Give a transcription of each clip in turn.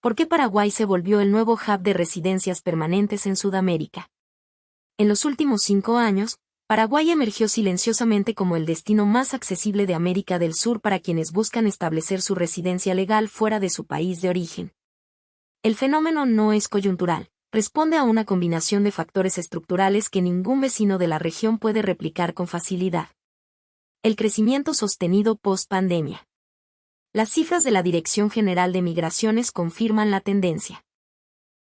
¿Por qué Paraguay se volvió el nuevo hub de residencias permanentes en Sudamérica? En los últimos 5 años, Paraguay emergió silenciosamente como el destino más accesible de América del Sur para quienes buscan establecer su residencia legal fuera de su país de origen. El fenómeno no es coyuntural, responde a una combinación de factores estructurales que ningún vecino de la región puede replicar con facilidad. El crecimiento sostenido post-pandemia. Las cifras de la Dirección General de Migraciones confirman la tendencia.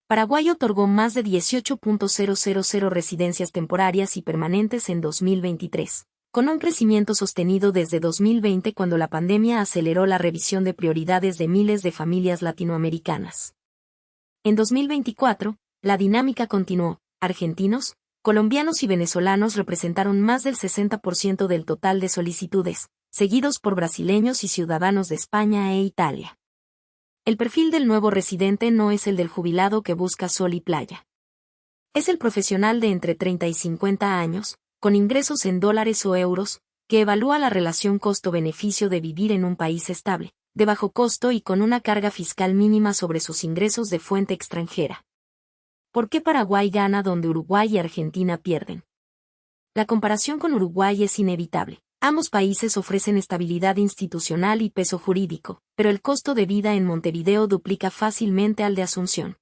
Paraguay otorgó más de 18.000 residencias temporarias y permanentes en 2023, con un crecimiento sostenido desde 2020 cuando la pandemia aceleró la revisión de prioridades de miles de familias latinoamericanas. En 2024, la dinámica continuó. Argentinos, colombianos y venezolanos representaron más del 60% del total de solicitudes, seguidos por brasileños y ciudadanos de España e Italia. El perfil del nuevo residente no es el del jubilado que busca sol y playa. Es el profesional de entre 30 y 50 años, con ingresos en dólares o euros, que evalúa la relación costo-beneficio de vivir en un país estable, de bajo costo y con una carga fiscal mínima sobre sus ingresos de fuente extranjera. ¿Por qué Paraguay gana donde Uruguay y Argentina pierden? La comparación con Uruguay es inevitable. Ambos países ofrecen estabilidad institucional y peso jurídico, pero el costo de vida en Montevideo duplica fácilmente al de Asunción.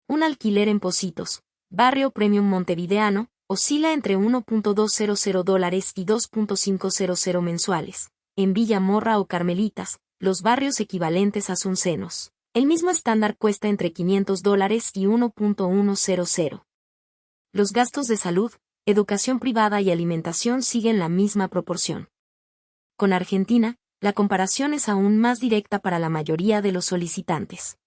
Un alquiler en Pocitos, barrio premium montevideano, oscila entre $1.200 y $2.500 mensuales. En Villa Morra o Carmelitas, los barrios equivalentes a asuncenos, el mismo estándar cuesta entre $500 y $1.100. Los gastos de salud, educación privada y alimentación siguen la misma proporción. Con Argentina, la comparación es aún más directa para la mayoría de los solicitantes.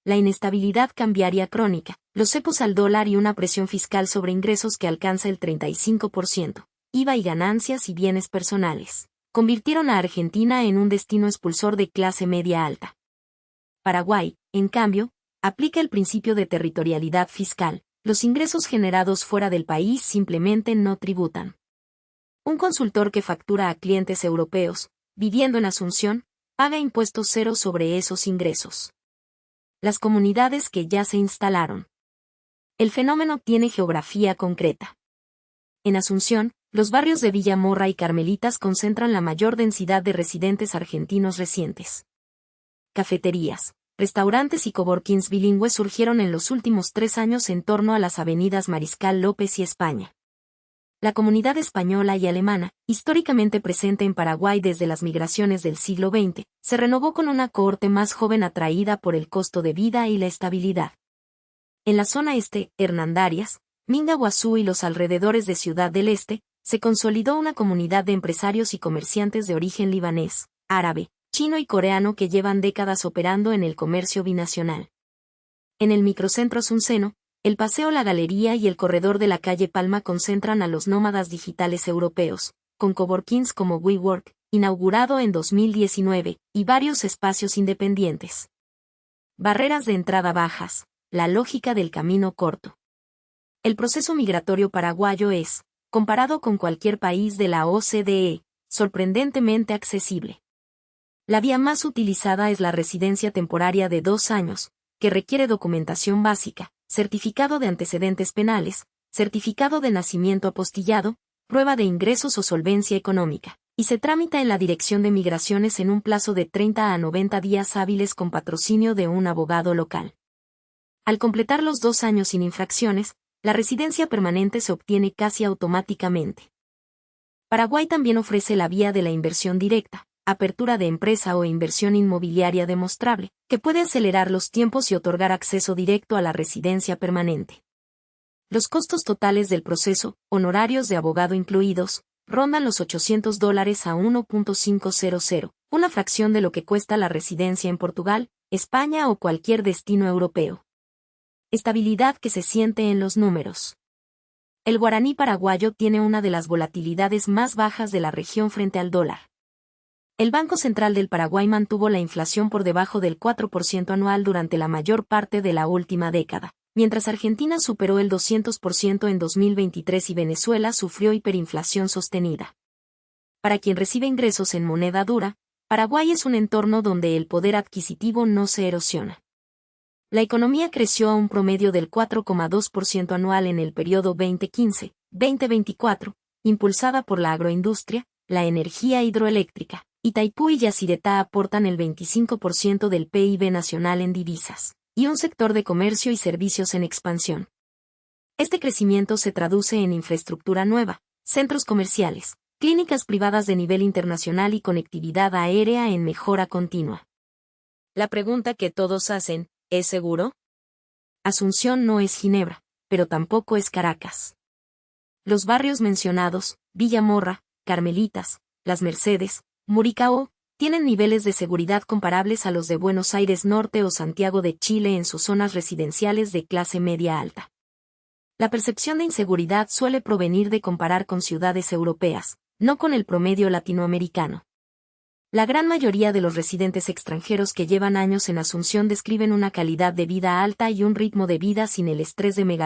La inestabilidad cambiaria crónica, los cepos al dólar y una presión fiscal sobre ingresos que alcanza el 35%, IVA y ganancias y bienes personales, convirtieron a Argentina en un destino expulsor de clase media alta. Paraguay, en cambio, aplica el principio de territorialidad fiscal. Los ingresos generados fuera del país simplemente no tributan. Un consultor que factura a clientes europeos, viviendo en Asunción, paga impuestos cero sobre esos ingresos. Las comunidades que ya se instalaron. El fenómeno tiene geografía concreta. En Asunción, los barrios de Villa Morra y Carmelitas concentran la mayor densidad de residentes argentinos recientes. Cafeterías, restaurantes y coworkings bilingües surgieron en los últimos 3 años en torno a las avenidas Mariscal López y España. La comunidad española y alemana, históricamente presente en Paraguay desde las migraciones del siglo XX, se renovó con una cohorte más joven atraída por el costo de vida y la estabilidad. En la zona este, Hernandarias, Minga Guazú y los alrededores de Ciudad del Este, se consolidó una comunidad de empresarios y comerciantes de origen libanés, árabe, chino y coreano que llevan décadas operando en el comercio binacional. En el microcentro asunceno, el Paseo La Galería y el corredor de la calle Palma concentran a los nómadas digitales europeos, con coworkings como WeWork, inaugurado en 2019, y varios espacios independientes. Barreras de entrada bajas, la lógica del camino corto. El proceso migratorio paraguayo es, comparado con cualquier país de la OCDE, sorprendentemente accesible. La vía más utilizada es la residencia temporaria de 2 años, que requiere documentación básica, certificado de antecedentes penales, certificado de nacimiento apostillado, prueba de ingresos o solvencia económica, y se tramita en la Dirección de Migraciones en un plazo de 30 a 90 días hábiles con patrocinio de un abogado local. Al completar los 2 años sin infracciones, la residencia permanente se obtiene casi automáticamente. Paraguay también ofrece la vía de la inversión directa, apertura de empresa o inversión inmobiliaria demostrable, que puede acelerar los tiempos y otorgar acceso directo a la residencia permanente. Los costos totales del proceso, honorarios de abogado incluidos, rondan los $800 a $1.500, una fracción de lo que cuesta la residencia en Portugal, España o cualquier destino europeo. Estabilidad que se siente en los números. El guaraní paraguayo tiene una de las volatilidades más bajas de la región frente al dólar. El Banco Central del Paraguay mantuvo la inflación por debajo del 4% anual durante la mayor parte de la última década, mientras Argentina superó el 200% en 2023 y Venezuela sufrió hiperinflación sostenida. Para quien recibe ingresos en moneda dura, Paraguay es un entorno donde el poder adquisitivo no se erosiona. La economía creció a un promedio del 4,2% anual en el periodo 2015-2024, impulsada por la agroindustria, la energía hidroeléctrica. Itaipú y Yacyretá aportan el 25% del PIB nacional en divisas, y un sector de comercio y servicios en expansión. Este crecimiento se traduce en infraestructura nueva, centros comerciales, clínicas privadas de nivel internacional y conectividad aérea en mejora continua. La pregunta que todos hacen, ¿es seguro? Asunción no es Ginebra, pero tampoco es Caracas. Los barrios mencionados, Villa Morra, Carmelitas, Las Mercedes, Muricao, tienen niveles de seguridad comparables a los de Buenos Aires Norte o Santiago de Chile en sus zonas residenciales de clase media alta. La percepción de inseguridad suele provenir de comparar con ciudades europeas, no con el promedio latinoamericano. La gran mayoría de los residentes extranjeros que llevan años en Asunción describen una calidad de vida alta y un ritmo de vida sin el estrés de megalópolis